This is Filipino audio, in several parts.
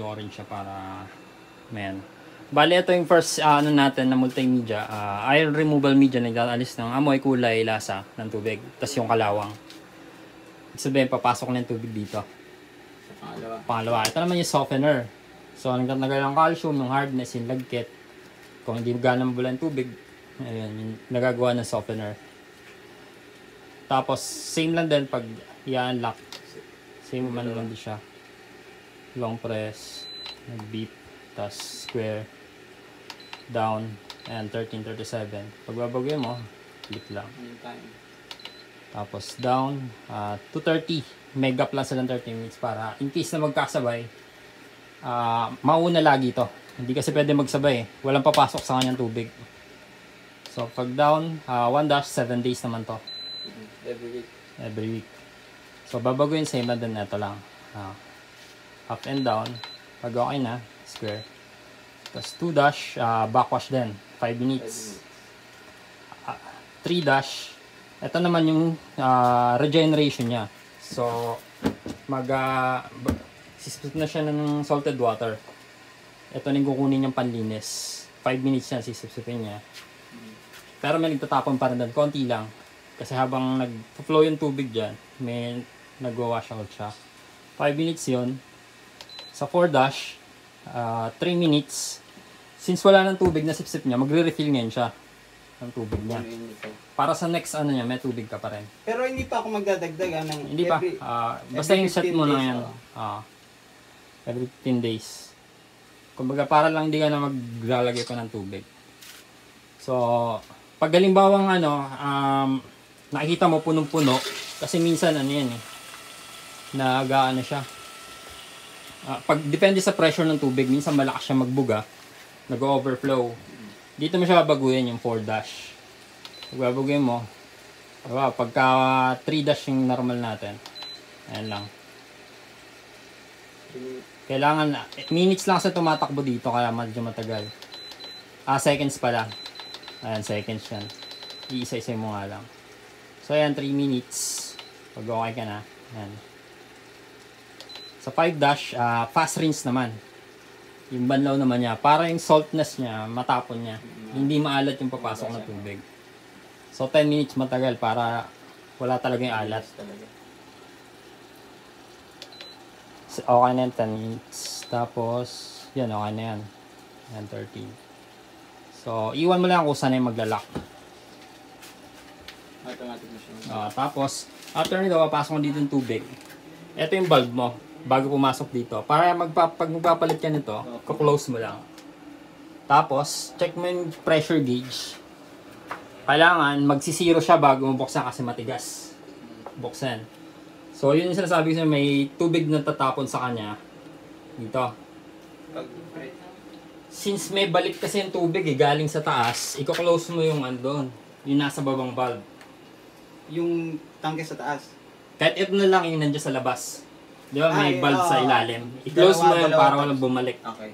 medyo orange siya para men. Bali, ito yung first ano natin na multimedia. Iron removal media na nag-aalis ng amoy, kulay, lasa ng tubig. Tapos yung kalawang. Ibig sabihin, papasok na yung tubig dito. Pangalawa. Ito naman yung softener. So, nagtatagal ng calcium, yung hardness, yung lagkit. Kung hindi gana mabula yung tubig, ayun, yung nagagawa ng softener. Tapos, same lang din pag i-unlock. Same man lang din siya. Long press, beep, tas square, down, and 1337. Pag babaguhin mo, click lang. Tapos down, 230. May gap lang silang 30 minutes para in case na magkasabay, mauna lagi ito. Hindi kasi pwede magsabay. Walang papasok sa kanyang tubig. So pag down, 1-7 days naman to. Every week. So babaguhin, same lang din, ito lang. Up and down. Pag okay na, square. Tapos 2-, backwash din. 5 minutes. 3-, ito naman yung regeneration niya. So, sisipsip na siya ng salted water. Ito na yung kukunin niyang panlinis. 5 minutes yan, sisipsipin niya. Pero may nagtatapon pa rin doon. Konti lang. Kasi habang nag-flow yung tubig dyan, may nag-wash out siya. 5 minutes yun. Sa 4-, 3 minutes. Since wala ng tubig na sipsip niya, magre-refill ngayon siya ng tubig niya. Para sa next ano niya, may tubig ka pa rin. Pero hindi pa ako magdadagdag ng hindi pa. Basta yung set mo na yan. Every 15 days. Kumbaga para lang hindi ka na maglalagay pa ng tubig. So, pag halimbawang nakikita mo punong-puno, kasi minsan ano yan nag-aano siya. Pag depende sa pressure ng tubig, minsan malakas siya magbuga, nag-overflow. Dito mo siya babaguhin yung 4-. Babaguhin mo. Diba? Pagka 3- yung normal natin. Ayan lang. Kailangan, minutes lang sa tumatakbo dito, kaya medyo matagal. Seconds pala. Ayan, seconds yan. Iisa-isa mo nga lang. So ayan, 3 minutes. Pag okay ka na. Ayan. Sa 5-, fast rinse naman. Yung banlaw naman niya. Para yung saltness niya, matapon niya. Hindi maalat yung papasok na tubig. So 10 minutes matagal para wala talaga yung alat. Okay na yan, 10 minutes. Tapos, yan, okay na yan. Yan, 13. So, iwan mo lang kung saan yung maglalak. Automatic na siya. Tapos, after nito, papasok mo dito yung tubig. Ito yung bulb mo, bago pumasok dito. Para pag magpapalit ka nito, kuklose mo lang. Tapos, check mo yung pressure gauge. Kailangan, magsisiro siya bago mo buksan kasi matigas. Buksan. So, yun yung sinasabi ko, may tubig na tatapon sa kanya. Dito. Since may balik kasi yung tubig galing sa taas, i-close mo yung andon. Yung nasa babang valve. Yung tangke sa taas. Kahit ito na lang yung nandiyan sa labas. Di ba? May valve sa ilalim. I-close mo yun para walang bumalik. Okay.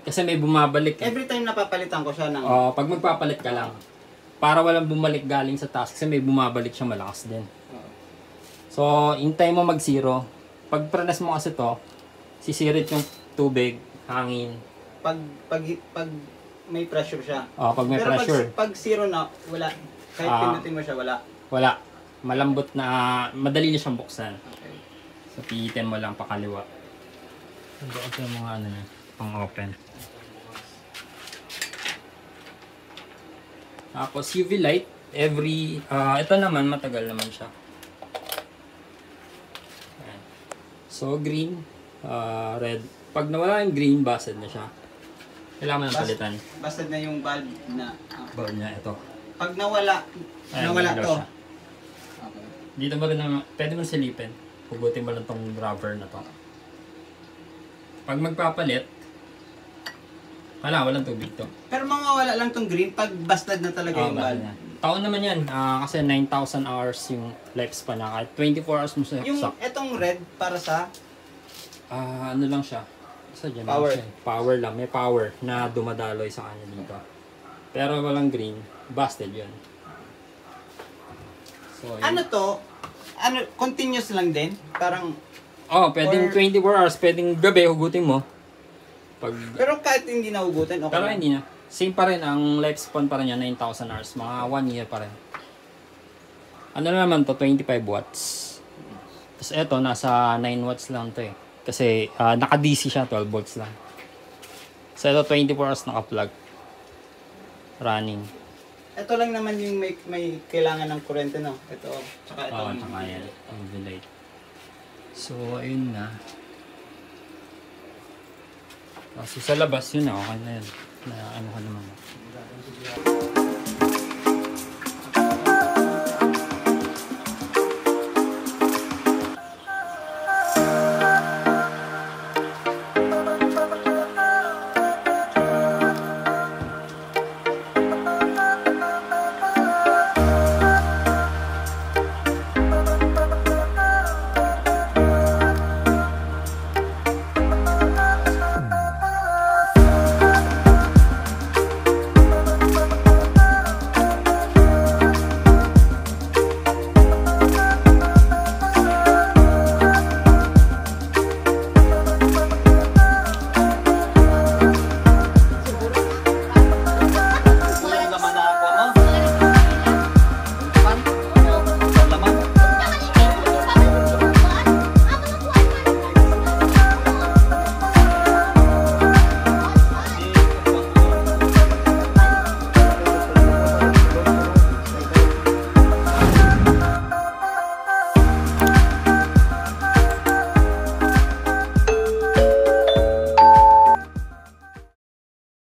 Kasi may bumabalik. Every time napapalitan ko siya ng... Pag magpapalit ka lang. Para walang bumalik galing sa taas. Kasi may bumabalik siya malakas din. So, hintay mo mag-zero. Pag pranas mo kasi to, sisirit yung tubig, hangin. Pag may pressure siya. Pag may pero pressure. Pag zero na, wala. Kahit pinutin mo siya, wala. Wala. Malambot na, madali na siyang buksan. Okay. So, pihitin mo lang pakaliwa. Ito kasi yung mga ano niya, pang-open. Tapos UV light, ito naman, matagal naman siya. Ayan. So, green, red. Pag nawala yung green, busted na siya. Kailangan mo ng palitan. Busted na yung bulb na... Bulb niya, ito. Pag nawala to. Siya. Okay. Dito mo rin naman, pwede mo silipin. Hugutin mo lang tong rubber na to. Pag magpapalit, walang tubig to. Pero mawawala lang tong green pag busted na talaga yung bulb. Taon naman yan, kasi 9,000 hours yung lifespan na. Kahit 24 hours mo sa Yung etong red para sa... ano lang siya. Dyan power. Lang siya. Power lang. May power na dumadaloy sa kanya dito. Pero walang green. Busted yun. So, yun. Ano to? Continuous lang din? Parang... pwedeng 24 hours. Pwedeng gabi, hugutin mo. Pag, Pero kahit hindi nahugutan, okay pero lang. hindi na. Same pa rin, ang lifespan pa rin niya, 9,000 hours. Mga 1 year pa rin. Ano na naman to, 25 watts. Tapos eto, nasa 9 watts lang to eh. Kasi naka-DC siya, 12 volts lang. So ito, 24 hours naka-plug. Running. Ito lang naman yung may kailangan ng kuryente, no? Ito, tsaka ito. Oo, tsaka yan. Ang light. So, ayun na. So, sa labas, yun na. Okay na yun. Na ano ka naman.